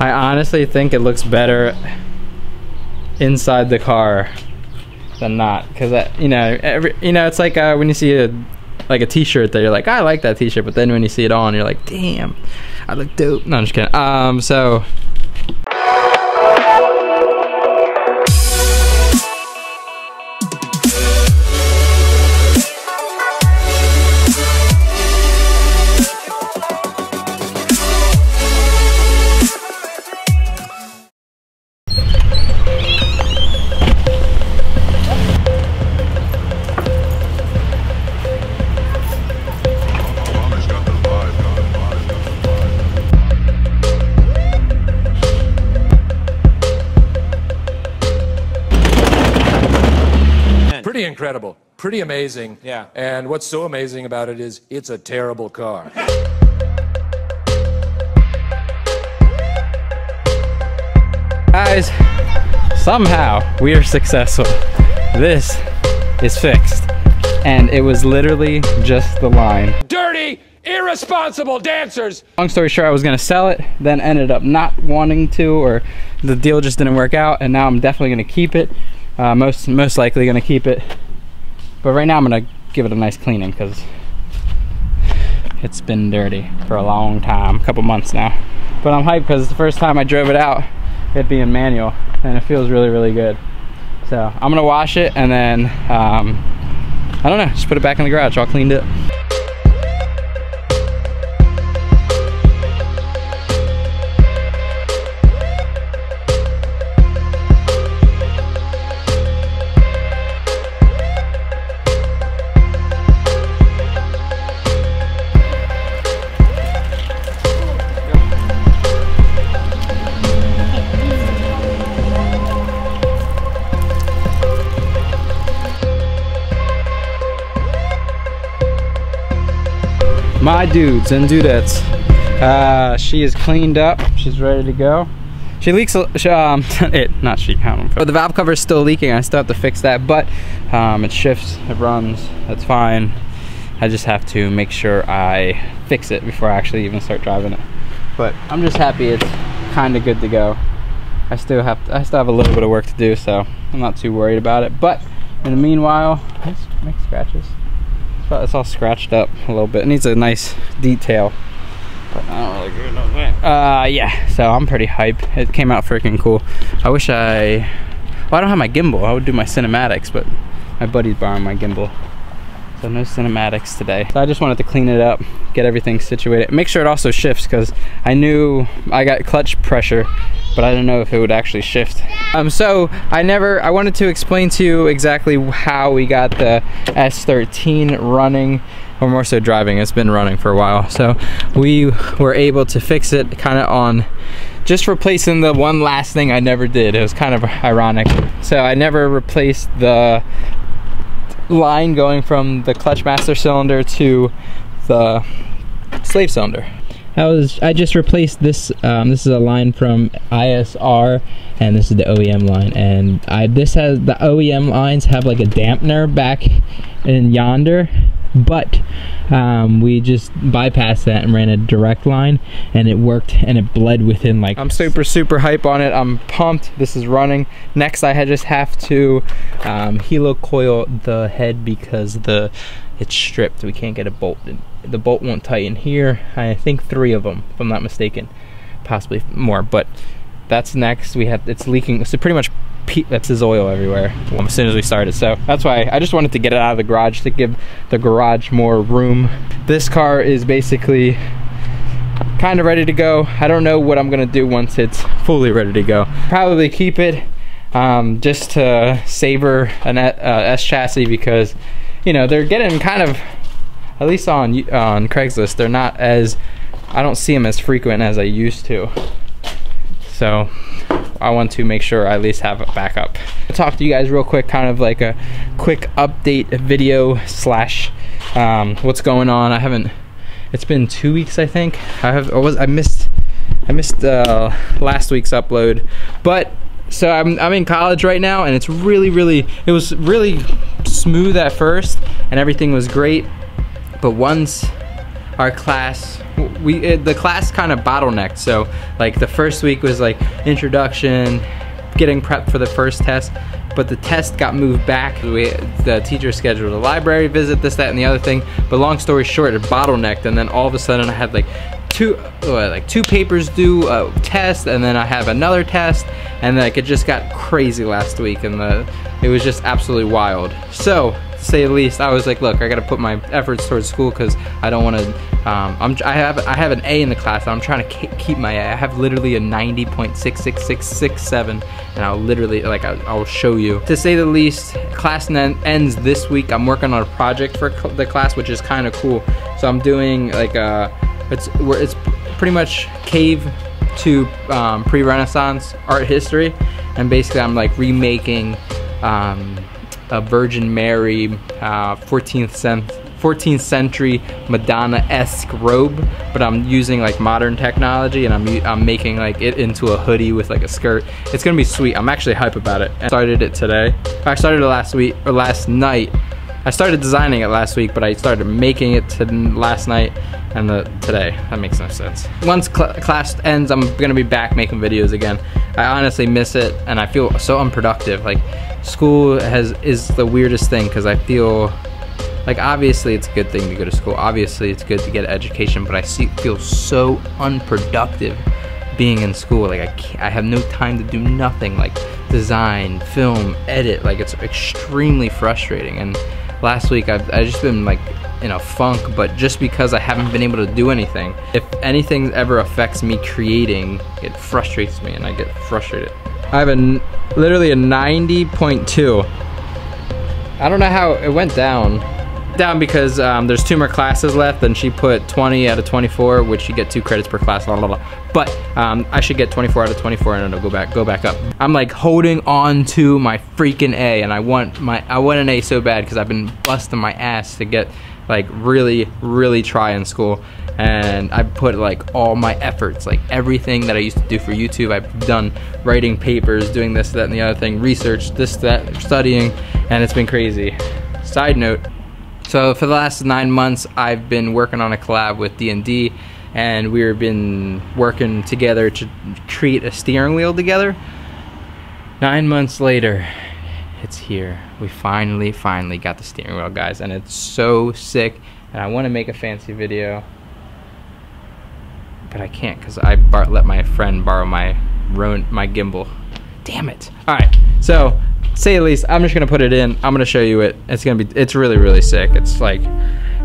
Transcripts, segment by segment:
I honestly think it looks better inside the car than not, because it's like when you see a t-shirt that you're like, I like that t-shirt, but then when you see it on, you're like, damn, I look dope. No, I'm just kidding. So Pretty incredible, pretty amazing. Yeah. And what's so amazing about it is it's a terrible car. Guys, somehow we are successful. This is fixed, and it was literally just the line. Dirty, irresponsible dancers! Long story short, I was gonna sell it, then ended up not wanting to, or the deal just didn't work out, and now I'm definitely gonna keep it. Most likely gonna keep it, but right now I'm gonna give it a nice cleaning because it's been dirty for a long time, a couple months now. But I'm hyped because it's the first time I drove it out, it being manual, and it feels really, really good. So I'm gonna wash it and then I don't know, just put it back in the garage all cleaned up. My dudes and dudettes, she is cleaned up, she's ready to go. She leaks, but the valve cover is still leaking. I still have to fix that, but it shifts, it runs, that's fine. I just have to make sure I fix it before I actually even start driving it. But I'm just happy it's kind of good to go. I still have a little bit of work to do, so I'm not too worried about it. But in the meanwhile, let's make scratches. It's all scratched up a little bit. It needs a nice detail, but I don't really care about that. Yeah, so I'm pretty hyped. It came out freaking cool. I wish well, I don't have my gimbal. I would do my cinematics, but my buddy's borrowing my gimbal, so no cinematics today. So I just wanted to clean it up, get everything situated, make sure it also shifts, because I knew I got clutch pressure, but I didn't know if it would actually shift. So I wanted to explain to you exactly how we got the S13 running, or more so driving. It's been running for a while. So we were able to fix it kind of on just replacing the one last thing I never did. It was kind of ironic. So I never replaced the line going from the clutch master cylinder to the slave cylinder. I just replaced this. This is a line from ISR, and this is the OEM line. And this has the OEM lines have like a dampener back in yonder, but we just bypassed that and ran a direct line, and it worked, and it bled within like. I'm super hype on it. I'm pumped. This is running. Next, I just have to helo coil the head because it's stripped. We can't get a bolt. The bolt won't tighten here. I think 3 of them, if I'm not mistaken, possibly more. But that's next. It's leaking. So pretty much that's his oil everywhere as soon as we started. So that's why I just wanted to get it out of the garage to give the garage more room. This car is basically kind of ready to go. I don't know what I'm gonna do once it's fully ready to go. Probably keep it just to savor an S chassis, because you know they're getting kind of, at least on Craigslist, they're not as, I don't see them as frequent as I used to. So I want to make sure I at least have a backup. I'll talk to you guys real quick, kind of like a quick update video slash what's going on. It's been 2 weeks, I think. I missed last week's upload, but so I'm in college right now, and it was really smooth at first and everything was great, but once our class, the class kind of bottlenecked. So like the first week was like introduction, getting prepped for the first test, but the test got moved back. The teacher scheduled a library visit, this, that, and the other thing. But long story short, it bottlenecked, and then all of a sudden I had like two papers due, a test, and then I have another test, and like it just got crazy last week, and it was just absolutely wild. So to say the least, I was like, look, I gotta put my efforts towards school because I don't want to. I have an A in the class. I'm trying to keep my A. I have literally a 90.66667, and I'll literally I'll show you. To say the least, class ends this week. I'm working on a project for the class, which is kind of cool. So I'm doing like it's pretty much cave to pre-Renaissance art history, and basically I'm like remaking a Virgin Mary 14th century Madonna-esque robe, but I'm using like modern technology, and I'm making like it into a hoodie with like a skirt. It's gonna be sweet. I'm actually hype about it. I started it today. I started it last night. I started designing it last week, but I started making it last night and today. That makes no sense. Once class ends, I'm gonna be back making videos again. I honestly miss it, and I feel so unproductive. Like school is the weirdest thing, because I feel like obviously it's a good thing to go to school. Obviously it's good to get an education, but I feel so unproductive being in school. Like I have no time to do nothing, like design, film, edit. Like it's extremely frustrating. And last week I've just been like in a funk, but just because I haven't been able to do anything. If anything ever affects me creating, it frustrates me, and I get frustrated. I have literally a 90.2. I don't know how it went down. Because there's 2 more classes left, and she put 20 out of 24, which you get 2 credits per class, blah, blah, blah. But I should get 24 out of 24, and it'll go back up. I'm like holding on to my freaking A, and I want an A so bad, because I've been busting my ass to get like really try in school, and I put like all my efforts, like everything that I used to do for YouTube. I've done writing papers, doing this, that, and the other thing, research, this, that, studying, and it's been crazy. Side note. So for the last 9 months, I've been working on a collab with D&D, and we've been working together to create a steering wheel together. 9 months later, it's here. We finally got the steering wheel, guys, and it's so sick. And I want to make a fancy video, but I can't because I let my friend borrow my gimbal. Damn it! All right, so. Say the least, I'm just gonna put it in. I'm gonna show you it. It's really sick. It's like,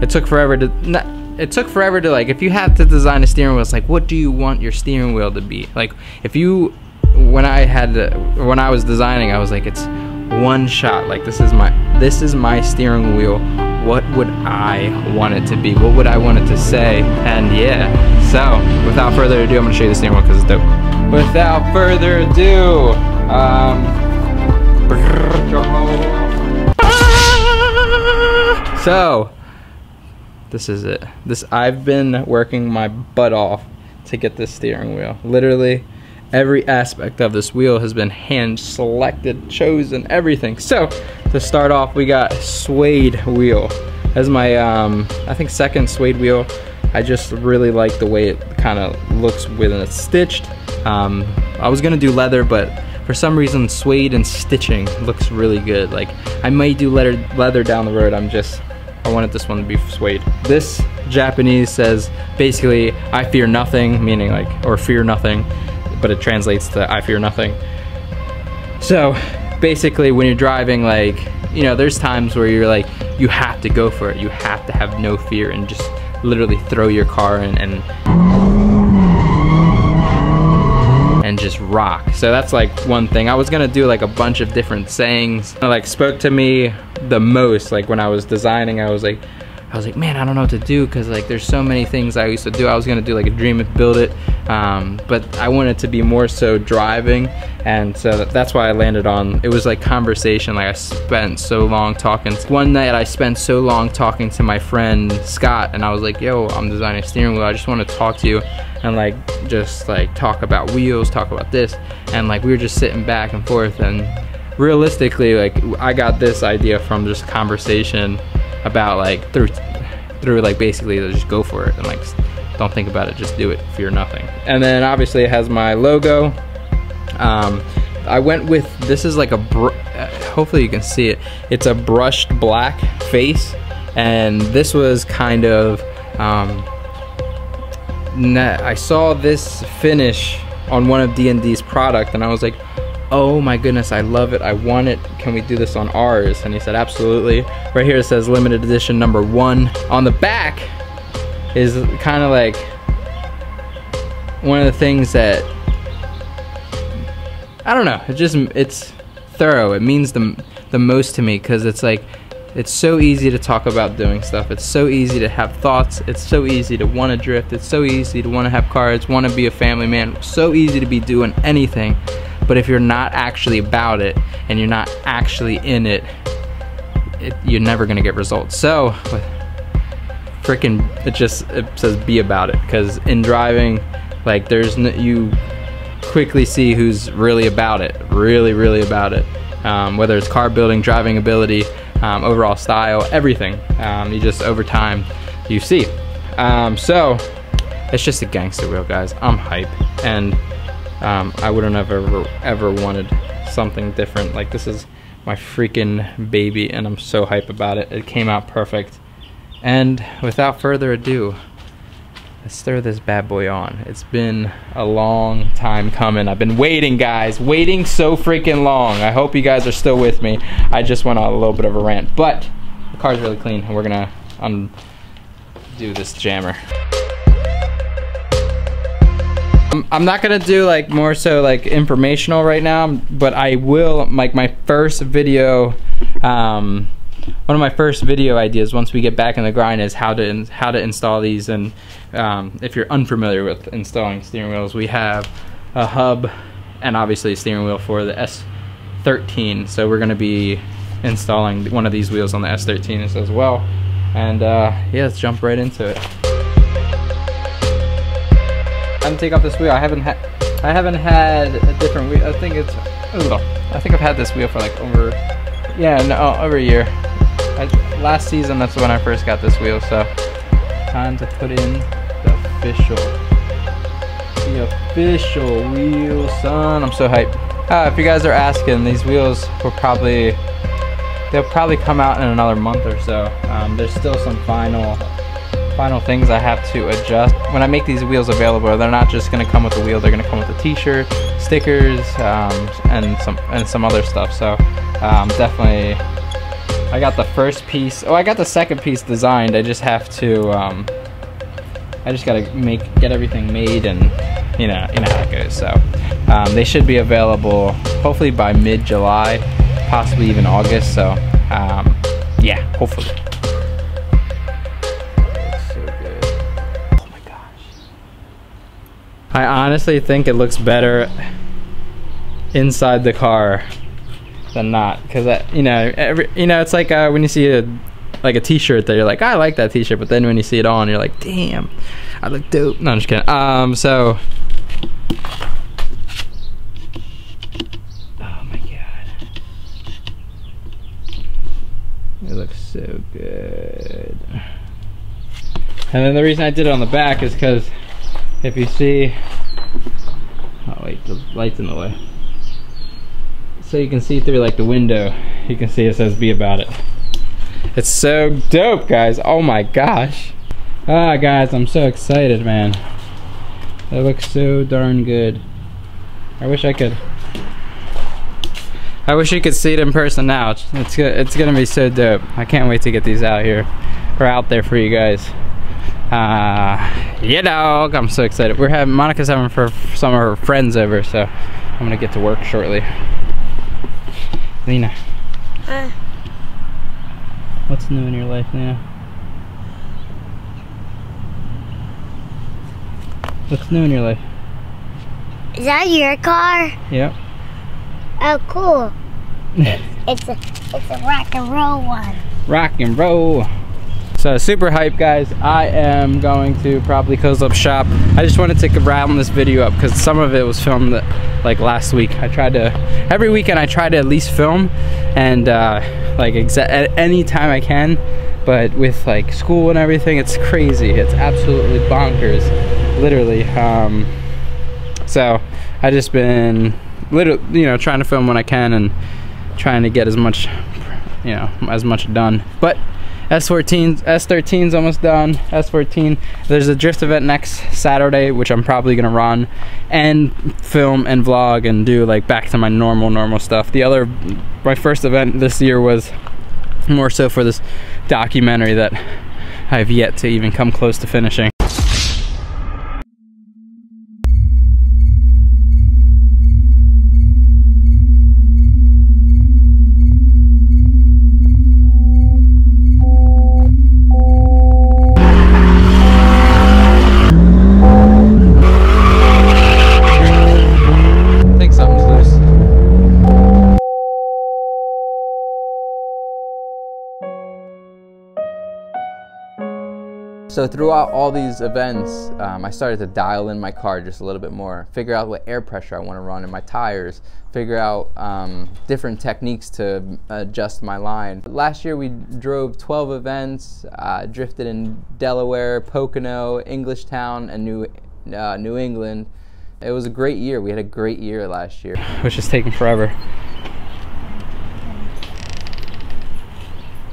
it took forever to like, if you have to design a steering wheel, it's like, what do you want your steering wheel to be? Like, when I was designing, I was like, it's one shot. Like, this is my steering wheel. What would I want it to be? What would I want it to say? And yeah, so without further ado, I'm gonna show you the steering wheel because it's dope. Without further ado, so this is it. I've been working my butt off to get this steering wheel. Literally every aspect of this wheel has been hand selected, chosen, everything. So to start off, we got suede wheel. As my I think second suede wheel. I just really like the way it kind of looks when it's stitched. I was gonna do leather, but for some reason, suede and stitching looks really good. Like, I may do leather down the road. I wanted this one to be suede. This Japanese says, basically, I fear nothing, meaning like, or fear nothing, but it translates to I fear nothing. So, basically, when you're driving, like, you know, there's times where you're like, you have to go for it. You have to have no fear and just literally throw your car in and just rock. So that's like one thing. I was gonna do like a bunch of different sayings that like spoke to me the most. Like when I was designing, I was like, man, I don't know what to do, because like there's so many things I used to do. I was gonna do like a dream it, build it, but I wanted to be more so driving, and so that's why I landed on, it was like conversation. Like I spent so long talking. One night I spent so long talking to my friend Scott, and I was like, yo, I'm designing a steering wheel. I just want to talk to you and like just like talk about wheels, talk about this, and like we were just sitting back and forth, and realistically, like I got this idea from just conversation about like through through like basically just go for it and like don't think about it, just do it, fear nothing. And then obviously it has my logo. I went with, this is like a, hopefully you can see it, it's a brushed black face, and this was kind of, I saw this finish on one of D&D's product and I was like, oh my goodness, I love it, I want it, can we do this on ours? And he said absolutely. Right here it says limited edition #1. On the back is kind of like one of the things that, I don't know, it's thorough. It means the most to me because it's like, it's so easy to talk about doing stuff. It's so easy to have thoughts. It's so easy to want to drift. It's so easy to want to have cars, want to be a family man. So easy to be doing anything. But if you're not actually about it and you're not actually in it, you're never going to get results. So freaking, it says be about it, because in driving, like you quickly see who's really about it, really about it, whether it's car building, driving ability, overall style, everything. You just over time you see. So it's just a gangster wheel, guys. I'm hype, and I wouldn't have ever wanted something different. Like, this is my freaking baby and I'm so hype about it. It came out perfect. And without further ado, let's throw this bad boy on. It's been a long time coming. I've been waiting, guys, waiting so freaking long. I hope you guys are still with me. I just went on a little bit of a rant, but the car's really clean and we're gonna undo this jammer. I'm not gonna do like more so like informational right now, but I will, like my first video, one of my first video ideas once we get back in the grind is how to install these. And if you're unfamiliar with installing steering wheels, we have a hub and obviously a steering wheel for the S13. So we're gonna be installing one of these wheels on the S13 as well. And yeah, let's jump right into it. I'm gonna take off this wheel. I haven't had a different wheel. I think I've had this wheel for like over a year. Last season, that's when I first got this wheel, so time to put in the official wheel, son. I'm so hyped. If you guys are asking, these wheels they'll probably come out in another month or so. There's still some final things I have to adjust. When I make these wheels available, they're not just gonna come with the wheel, they're gonna come with a t-shirt, stickers, and some other stuff. So definitely, I got the first piece. Oh, I got the second piece designed. I just have to I just gotta get everything made, and you know how it goes. So they should be available hopefully by mid-July, possibly even August. So yeah, hopefully. I honestly think it looks better inside the car than not, because it's like when you see a t-shirt that you're like, I like that t-shirt, but then when you see it on, you're like, damn, I look dope. No, I'm just kidding. So oh my god, it looks so good. And then the reason I did it on the back is because if you see, oh wait, the light's in the way. So you can see through like the window, you can see it says be about it. It's so dope, guys. Oh my gosh. Ah, guys, I'm so excited, man. That looks so darn good. I wish you could see it in person now. It's gonna be so dope. I can't wait to get these out there for you guys. Yeah, dog, I'm so excited. Monica's having some of her friends over, so I'm gonna get to work shortly. Lena. What's new in your life, Lena? What's new in your life? Is that your car? Yep. Oh, cool. It's a rock and roll one. Rock and roll. So super hype, guys. I am going to probably close up shop. I just wanted to round this video up because some of it was filmed like last week. Every weekend I try to at least film, and like at any time I can, but with like school and everything, it's crazy. It's absolutely bonkers, literally. So I just been trying to film when I can and trying to get as much done. But S13's almost done. S14, there's a drift event next Saturday, which I'm probably gonna run and film and vlog and do like back to my normal stuff. My first event this year was more so for this documentary that I've yet to even come close to finishing. So throughout all these events, I started to dial in my car just a little bit more, figure out what air pressure I want to run in my tires, figure out different techniques to adjust my line. Last year we drove 12 events, drifted in Delaware, Pocono, Englishtown, and New England. It was a great year. We had a great year last year. Which is taking forever.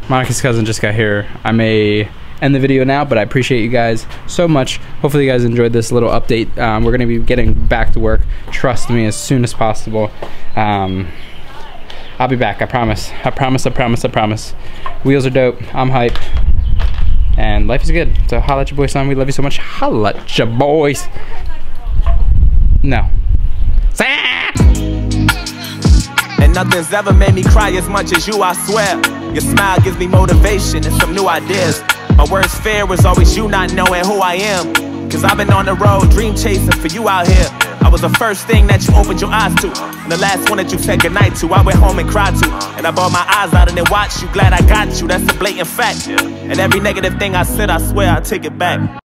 Monica's cousin just got here. I may end the video now, but I appreciate you guys so much. Hopefully you guys enjoyed this little update. We're gonna be getting back to work, trust me, as soon as possible. I'll be back, I promise. I promise. Wheels are dope, I'm hype, and life is good. So holla at your boy, son. We love you so much. Holla at your boys. No. And nothing's ever made me cry as much as you, I swear. Your smile gives me motivation and some new ideas. My worst fear was always you not knowing who I am. Cause I've been on the road, dream chasing for you out here. I was the first thing that you opened your eyes to, and the last one that you said goodnight to. I went home and cried to, and I bawled my eyes out and then watched you. Glad I got you, that's a blatant fact. And every negative thing I said, I swear I take it back.